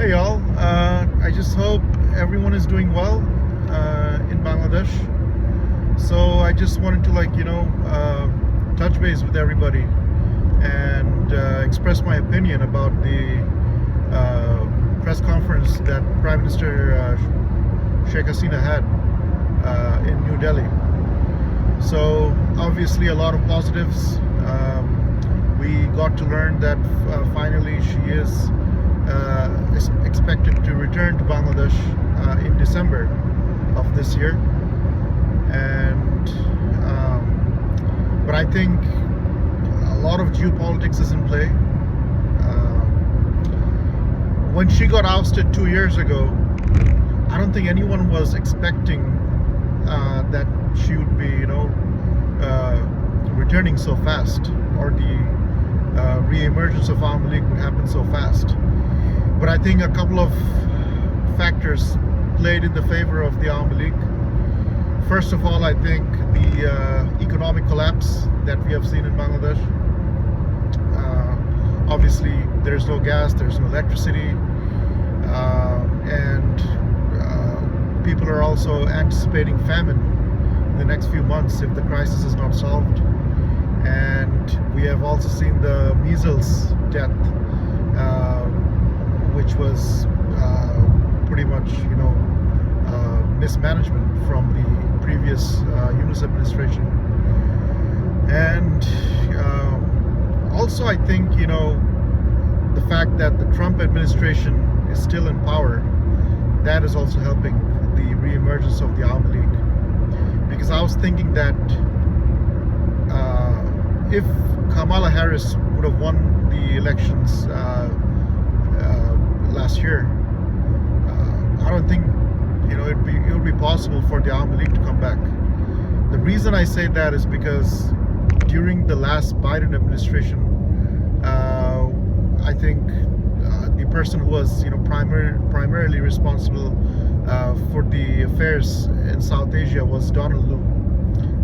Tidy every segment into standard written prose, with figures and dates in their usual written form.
Hey y'all, I just hope everyone is doing well in Bangladesh. So I just wanted to touch base with everybody and express my opinion about the press conference that Prime Minister Sheikh Hasina had in New Delhi. So obviously a lot of positives. We got to learn that finally she is expected to return to Bangladesh in December of this year, and but I think a lot of geopolitics is in play. When she got ousted 2 years ago, I don't think anyone was expecting that she would be, returning so fast, or the re-emergence of Awami League would happen so fast. But I think a couple of factors played in the favor of the Awami League. First of all, I think the economic collapse that we have seen in Bangladesh. Obviously, there's no gas, there's no electricity, and people are also anticipating famine in the next few months if the crisis is not solved. And we have also seen the measles death, which was pretty much, mismanagement from the previous Yunus administration. And also, I think, the fact that the Trump administration is still in power, that is also helping the re-emergence of the Awami League. Because I was thinking that if Kamala Harris would have won the elections last year, I don't think it would be possible for the Awami League to come back. The reason I say that is because during the last Biden administration, I think the person who was primarily responsible for the affairs in South Asia was Donald Lu.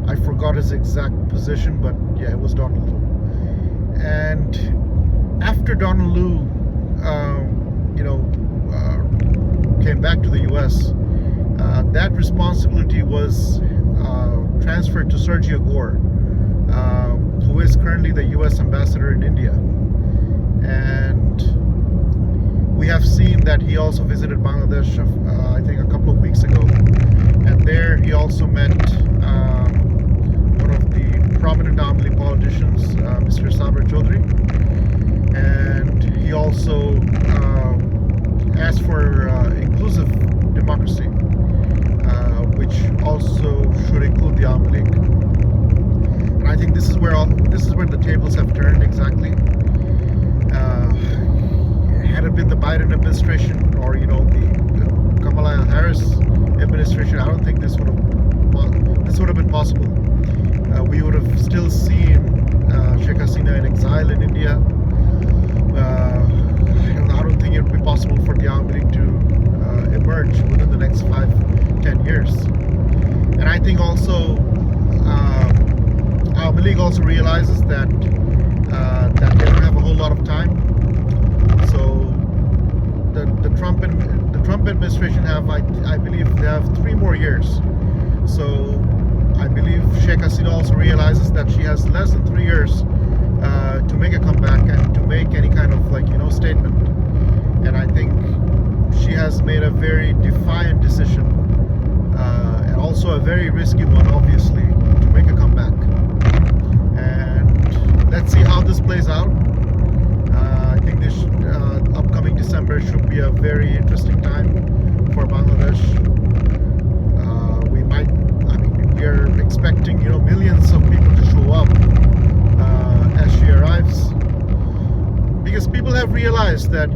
I forgot his exact position, but yeah, it was Donald Lu. And after Donald Lu came back to the US, that responsibility was transferred to Sergio Gore, who is currently the US ambassador in India. And we have seen that he also visited Bangladesh, I think a couple of weeks ago. And there he also met one of the prominent Awami League politicians, Mr. Sabir Chaudhry. And he also asked for inclusive democracy, which also should include the Awami League. And I think this is where the tables have turned exactly. Had it been the Biden administration, or the Kamala Harris administration, I don't think this would have been possible. We would have still seen Sheikh Hasina in exile in India. I don't think it would be possible for the Awami League to emerge within the next 5-10 years. And I think also Awami League also realizes that they don't have a whole lot of time. So the Trump administration I believe they have 3 more years. So I believe Sheikh Hasina also realizes that she has less than 3 years to make a comeback and to make any kind of statement. And I think she has made a very defiant decision, and also a very risky one, obviously, to make a comeback. And let's see how this plays out. I think this upcoming December should be a very interesting time for Bangladesh. We are expecting millions of people to show up as she arrives, because people have realized that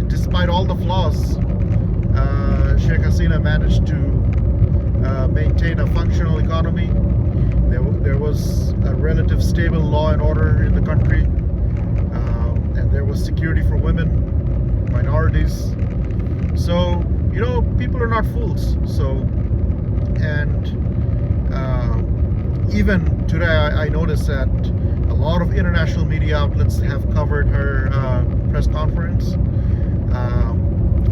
despite all the flaws, Sheikh Hasina managed to maintain a functional economy. There was a relative stable law and order in the country, and there was security for women, minorities. So people are not fools. So. And even today, I noticed that a lot of international media outlets have covered her press press conference.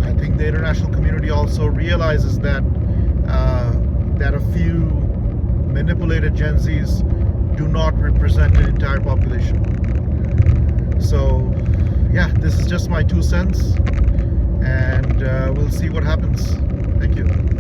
I think the international community also realizes that that a few manipulated Gen Zs do not represent an entire population. So yeah, this is just my 2 cents, and we'll see what happens. Thank you.